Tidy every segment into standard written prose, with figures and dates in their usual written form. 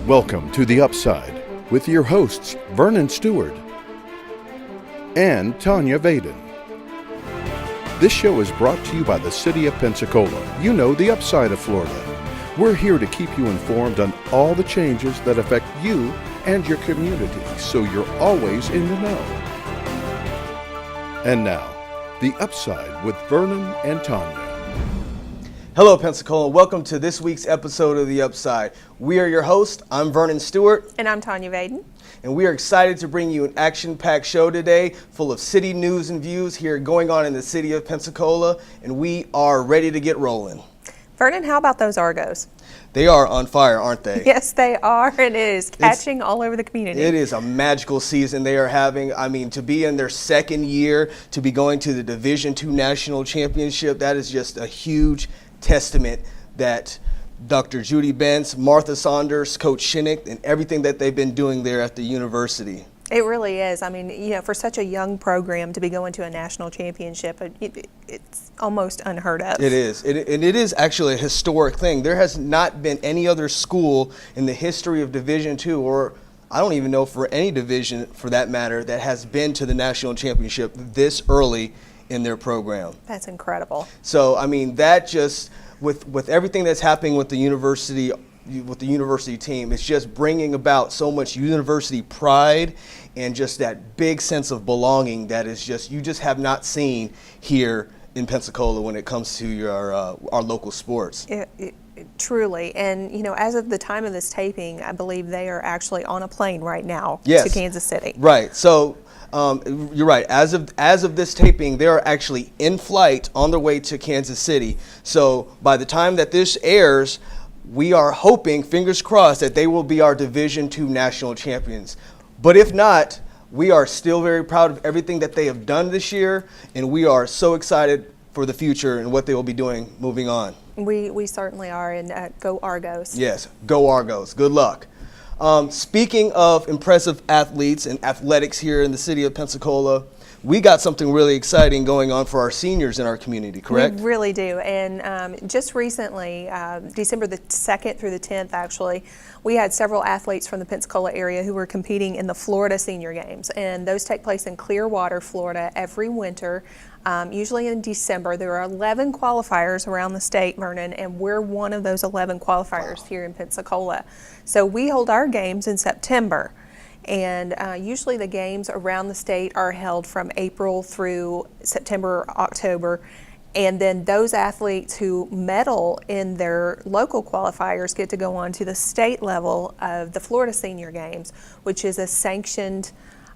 Welcome to The Upside with your hosts Vernon Stewart and Tanya Vaden. This show is brought to you by the City of Pensacola. You know, the upside of Florida. We're here to keep you informed on all the changes that affect you and your community, so you're always in the know. And now, The Upside with Vernon and Tanya. Hello, Pensacola. Welcome to this week's episode of The Upside. We are your hosts. I'm Vernon Stewart. And I'm Tanya Vaden. And we are excited to bring you an action-packed show today full of city news and views here going on in the city of Pensacola. And we are ready to get rolling. Vernon, how about those Argos? They are on fire, aren't they? Yes, they are. It is catching all over the community. It is a magical season they are having. I mean, to be in their second year, to be going to the Division II National Championship, that is just a huge testament that Dr. Judy Bentz, Martha Saunders, Coach Shinnick, and everything that they've been doing there at the university. It really is. I mean, you know, for such a young program to be going to a national championship, it's almost unheard of. It is. And it is actually a historic thing. There has not been any other school in the history of Division II, or I don't even know for any division for that matter, that has been to the national championship this early in their program. That's incredible. So, I mean, that just, with everything that's happening with the university team, it's just bringing about so much university pride and just that big sense of belonging that is just, you just have not seen here in Pensacola when it comes to our local sports. Truly. And, you know, as of the time of this taping, I believe they are actually on a plane right now to Kansas City. Right. So, you're right. As of this taping, they are actually in flight on their way to Kansas City. So by the time that this airs, we are hoping, fingers crossed, that they will be our Division II national champions. But if not, we are still very proud of everything that they have done this year, and we are so excited for the future and what they will be doing moving on. We certainly are, and go Argos. Yes, go Argos. Good luck. Speaking of impressive athletes and athletics here in the city of Pensacola, we got something really exciting going on for our seniors in our community, correct? We really do. And just recently, December the 2nd through the 10th, actually, we had several athletes from the Pensacola area who were competing in the Florida Senior Games. And those take place in Clearwater, Florida, every winter. Usually in December. There are 11 qualifiers around the state, Vernon, and we're one of those 11 qualifiers here in Pensacola. So we hold our games in September, and usually the games around the state are held from April through September, October, and then those athletes who medal in their local qualifiers get to go on to the state level of the Florida Senior Games, which is a sanctioned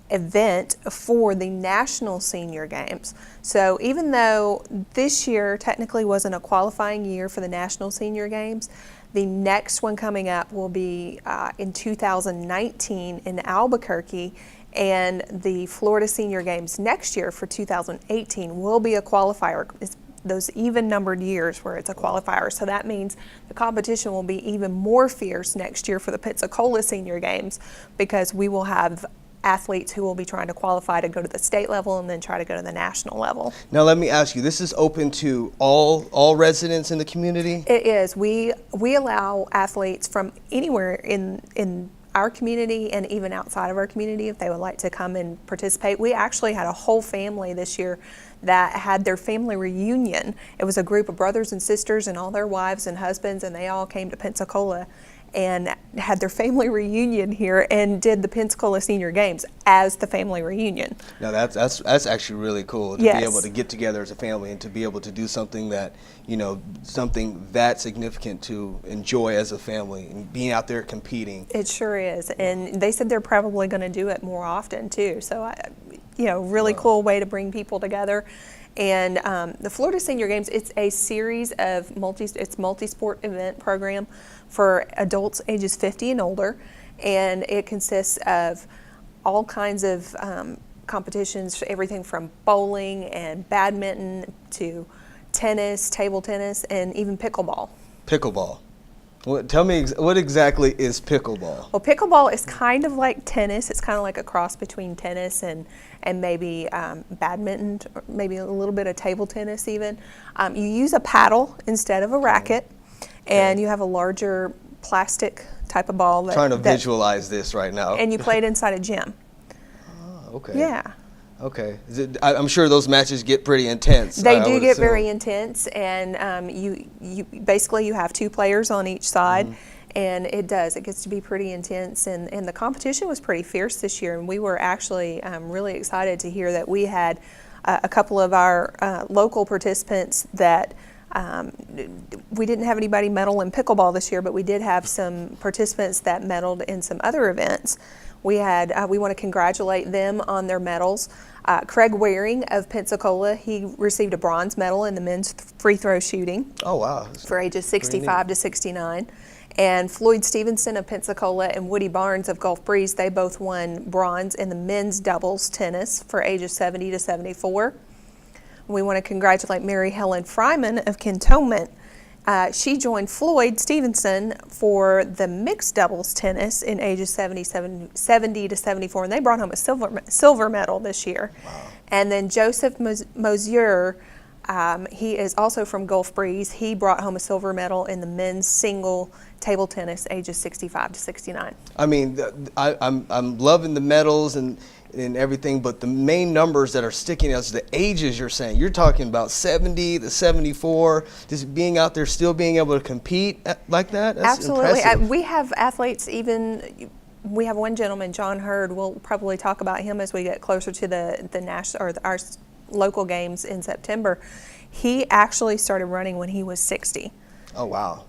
event for the National Senior Games. So even though this year technically wasn't a qualifying year for the National Senior Games, the next one coming up will be in 2019 in Albuquerque, and the Florida Senior Games next year for 2018 will be a qualifier. It's those even numbered years where it's a qualifier. So that means the competition will be even more fierce next year for the Pensacola Senior Games, because we will have athletes who will be trying to qualify to go to the state level and then try to go to the national level. Now let me ask you, this is open to all residents in the community? It is. We allow athletes from anywhere in our community and even outside of our community if they would like to come and participate. We actually had a whole family this year that had their family reunion. It was a group of brothers and sisters and all their wives and husbands, and they all came to Pensacola and had their family reunion here and did the Pensacola Senior Games as the family reunion. Now that's actually really cool to be able to get together as a family and to be able to do something that, you know, something that significant to enjoy as a family and being out there competing. It sure is, and they said they're probably going to do it more often too. So, really cool way to bring people together. And the Florida Senior Games, it's a series of multi-sport event program for adults ages 50 and older, and it consists of all kinds of competitions, everything from bowling and badminton to tennis, table tennis, and even pickleball. Pickleball. Tell me, what exactly is pickleball? Well, pickleball is kind of like tennis. It's kind of like a cross between tennis and maybe badminton, or maybe a little bit of table tennis even. You use a paddle instead of a racket, and you have a larger plastic type of ball. Trying to visualize this right now. And you play it inside a gym. Oh, okay. Yeah. Okay. I'm sure those matches get pretty intense. They do get very intense, and you basically you have 2 players on each side, and it gets to be pretty intense, and the competition was pretty fierce this year, and we were actually really excited to hear that we had a couple of our local participants that we didn't have anybody medal in pickleball this year, but we did have some participants that medaled in some other events. We want to congratulate them on their medals. Craig Waring of Pensacola, he received a bronze medal in the men's free throw shooting. Oh, wow. For ages 65 to 69. And Floyd Stevenson of Pensacola and Woody Barnes of Gulf Breeze, they both won bronze in the men's doubles tennis for ages 70 to 74. We want to congratulate Mary Helen Fryman of Cantonment. She joined Floyd Stevenson for the mixed doubles tennis in ages 70 to 74, and they brought home a silver medal this year. Wow. And then Joseph Mosier, he is also from Gulf Breeze. He brought home a silver medal in the men's single table tennis, ages 65 to 69. I mean, I'm loving the medals and everything, but the main numbers that are sticking out is the ages you're saying. You're talking about 70 to 74, just being out there, still being able to compete like that. That's absolutely. impressive. We have athletes we have one gentleman, John Hurd. We'll probably talk about him as we get closer to the national or our local games in September. He actually started running when he was 60. Oh, wow.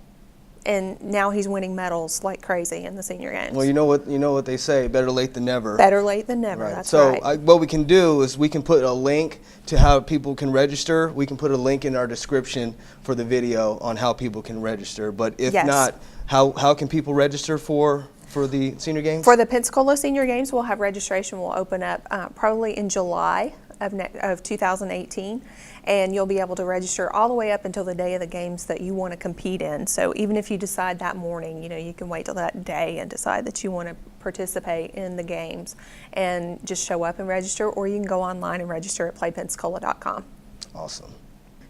And now he's winning medals like crazy in the senior games. Well, you know what they say, better late than never. Better late than never, right. That's so right. What we can do is we can put a link to how people can register. We can put a link in our description for the video on how people can register. But if not, how can people register for the senior games? For the Pensacola senior games, we'll have registration will open up probably in July of 2018, and you'll be able to register all the way up until the day of the games that you want to compete in. So even if you decide that morning, you can wait till that day and decide that you want to participate in the games and just show up and register, or you can go online and register at playpensacola.com. Awesome.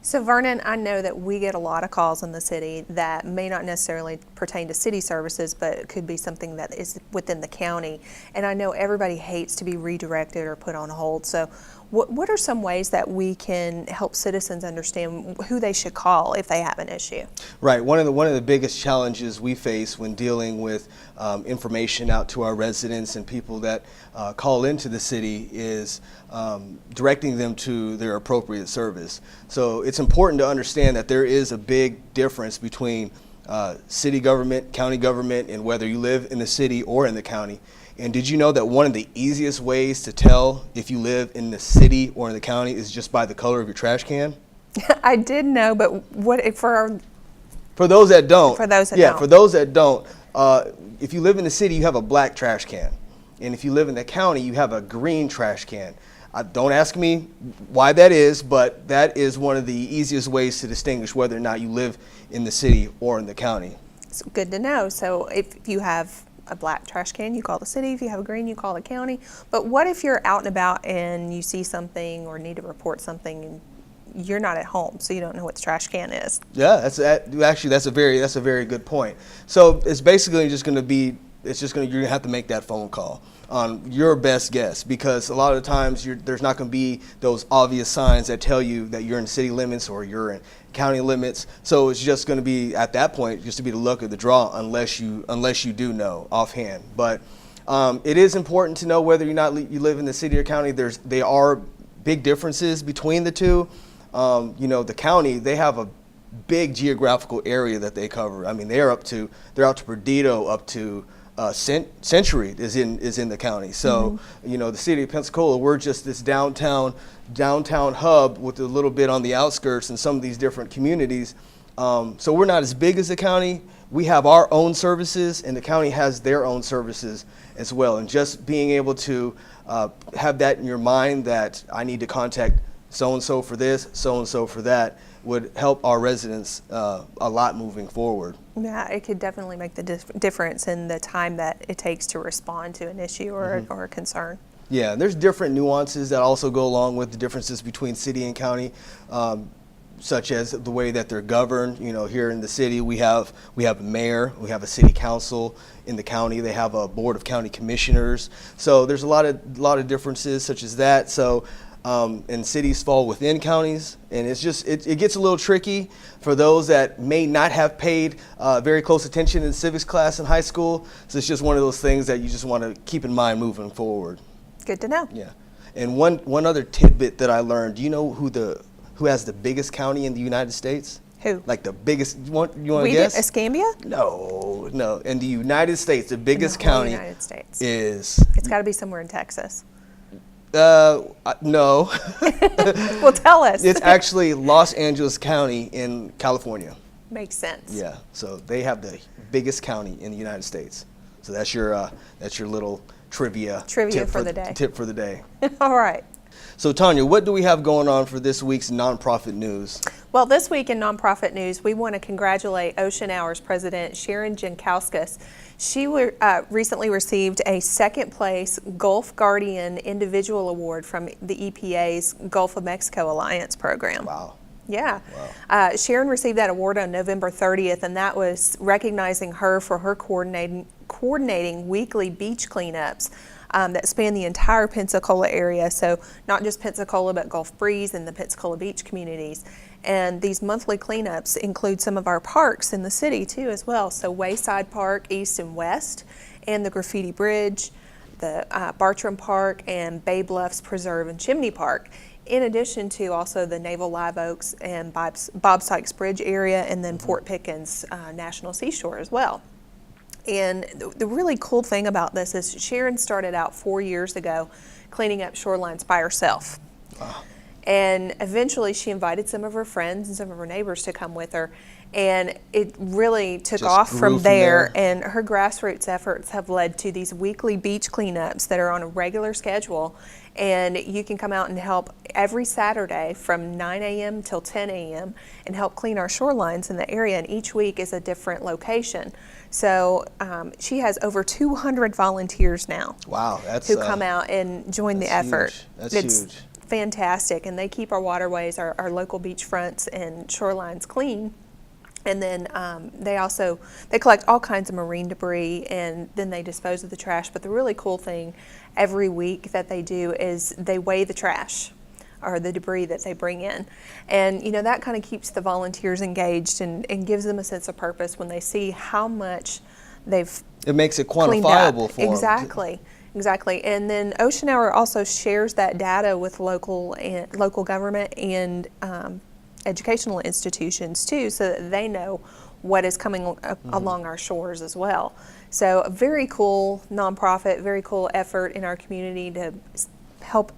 So Vernon, I know that we get a lot of calls in the city that may not necessarily pertain to city services, but it could be something that is within the county. And I know everybody hates to be redirected or put on hold. So what are some ways that we can help citizens understand who they should call if they have an issue? Right. One of the biggest challenges we face when dealing with information out to our residents and people that call into the city is directing them to their appropriate service. So it's important to understand that there is a big difference between city government, county government, and whether you live in the city or in the county. And did you know that one of the easiest ways to tell if you live in the city or in the county is just by the color of your trash can? I did know, but for those that don't. For those that yeah, don't. for those that don't, if you live in the city, you have a black trash can. And if you live in the county, you have a green trash can. Don't ask me why that is, but that is one of the easiest ways to distinguish whether or not you live in the city or in the county. It's good to know. So if you have a black trash can, you call the city. If you have a green, you call the county. But what if you're out and about and you see something or need to report something and you're not at home, so you don't know what the trash can is? Yeah, that's a very good point. So it's basically just going to be, you're going to have to make that phone call on your best guess, because a lot of the times there's not going to be those obvious signs that tell you that you're in city limits or you're in county limits. So it's just going to be, at that point, just to be the luck of the draw unless you do know offhand. But it is important to know whether you live in the city or county. There are big differences between the two. The county, they have a big geographical area that they cover. I mean, they're out to Perdido, up to Century is in the county. So, the city of Pensacola, we're just this downtown hub with a little bit on the outskirts and some of these different communities. So we're not as big as the county. We have our own services, and the county has their own services as well. And just being able to have that in your mind, that I need to contact so-and-so for this, so-and-so for that, would help our residents a lot moving forward. Yeah, it could definitely make the difference in the time that it takes to respond to an issue or a concern. Yeah, there's different nuances that also go along with the differences between city and county. such as the way that they're governed. Here in the city, we have a mayor, we have a city council. In the county, they have a board of county commissioners. So there's a lot of differences such as that. So and cities fall within counties, and it gets a little tricky for those that may not have paid very close attention in civics class in high school. So it's just one of those things that you just want to keep in mind moving forward. Good to know. Yeah. And one other tidbit that I learned, do you know who has the biggest county in the United States? Who? Like the biggest, you want to guess? Escambia? No. In the United States, the biggest In the whole county United States. is... It's got to be somewhere in Texas. No. Well, tell us. It's actually Los Angeles County in California. Makes sense. Yeah, so they have the biggest county in the United States. So that's your little trivia tip for the day. Tip for the day. All right. So Tanya, what do we have going on for this week's nonprofit news? Well, this week in nonprofit news, we want to congratulate Ocean Hour's president, Sharon Jankowskis. She recently received a second place Gulf Guardian Individual Award from the EPA's Gulf of Mexico Alliance program. Wow. Yeah. Wow. Sharon received that award on November 30th, and that was recognizing her for her coordinating weekly beach cleanups that span the entire Pensacola area. So not just Pensacola, but Gulf Breeze and the Pensacola beach communities. And these monthly cleanups include some of our parks in the city too as well. So Wayside Park, East and West, and the Graffiti Bridge, the Bartram Park, and Bay Bluffs Preserve and Chimney Park. In addition to also the Naval Live Oaks and Bob Sykes Bridge area, and then Fort Pickens National Seashore as well. And the really cool thing about this is Sharon started out 4 years ago cleaning up shorelines by herself. Wow. And eventually she invited some of her friends and some of her neighbors to come with her. And it really took off from there. And her grassroots efforts have led to these weekly beach cleanups that are on a regular schedule. And you can come out and help every Saturday from 9 a.m. till 10 a.m. and help clean our shorelines in the area. And each week is a different location. So she has over 200 volunteers now. Wow, who come out and join the effort. Huge. That's huge. Fantastic, and they keep our waterways, our local beachfronts and shorelines clean. And then they collect all kinds of marine debris, and then they dispose of the trash. But the really cool thing every week that they do is they weigh the trash or the debris that they bring in. And that kind of keeps the volunteers engaged and gives them a sense of purpose when they see how much they've It makes it quantifiable for them. Exactly. And then Ocean Hour also shares that data with local government and educational institutions too, so that they know what is coming along our shores as well. So a very cool nonprofit, very cool effort in our community to help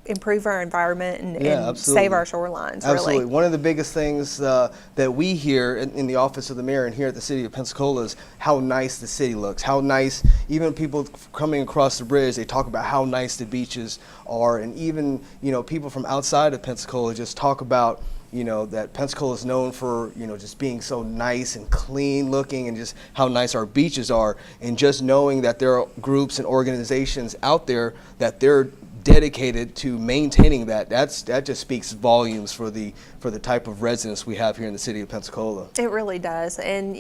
improve our environment and save our shorelines. Absolutely. Really. One of the biggest things that we hear in the office of the mayor and here at the City of Pensacola is how nice the city looks, how nice, even people coming across the bridge, they talk about how nice the beaches are, and even people from outside of Pensacola just talk about that Pensacola is known for, just being so nice and clean looking, and just how nice our beaches are. And just knowing that there are groups and organizations out there that they're dedicated to maintaining that just speaks volumes for the type of residents we have here in the city of Pensacola. It really does. And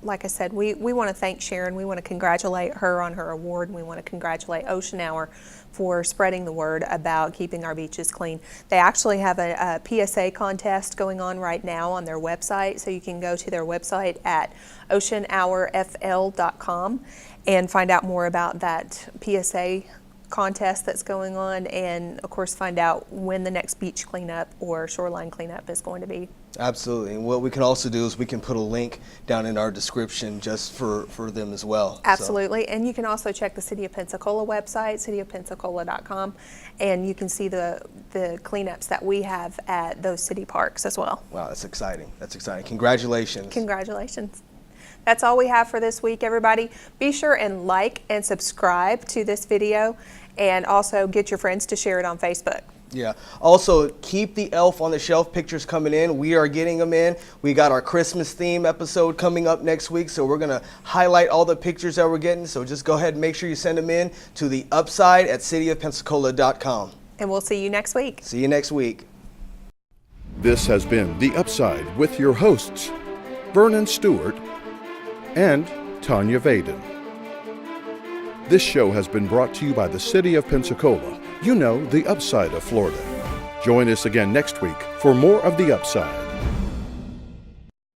like I said, we want to thank Sharon. We want to congratulate her on her award, and we want to congratulate Ocean Hour for spreading the word about keeping our beaches clean. They actually have a PSA contest going on right now on their website, so you can go to their website at oceanhourfl.com and find out more about that PSA contest that's going on, and of course find out when the next beach cleanup or shoreline cleanup is going to be. Absolutely. And what we can also do is we can put a link down in our description just for them as well. Absolutely. So. And you can also check the City of Pensacola website, cityofpensacola.com, and you can see the cleanups that we have at those city parks as well. Wow, that's exciting. That's exciting. Congratulations. Congratulations. That's all we have for this week, everybody. Be sure and like and subscribe to this video, and also get your friends to share it on Facebook. Yeah. Also, keep the Elf on the Shelf pictures coming in. We are getting them in. We got our Christmas theme episode coming up next week, so we're going to highlight all the pictures that we're getting. So just go ahead and make sure you send them in to the upside at cityofpensacola.com. And we'll see you next week. See you next week. This has been The Upside with your hosts, Vernon Stewart and Tanya Vaden. This show has been brought to you by the City of Pensacola. You know, the upside of Florida. Join us again next week for more of The Upside.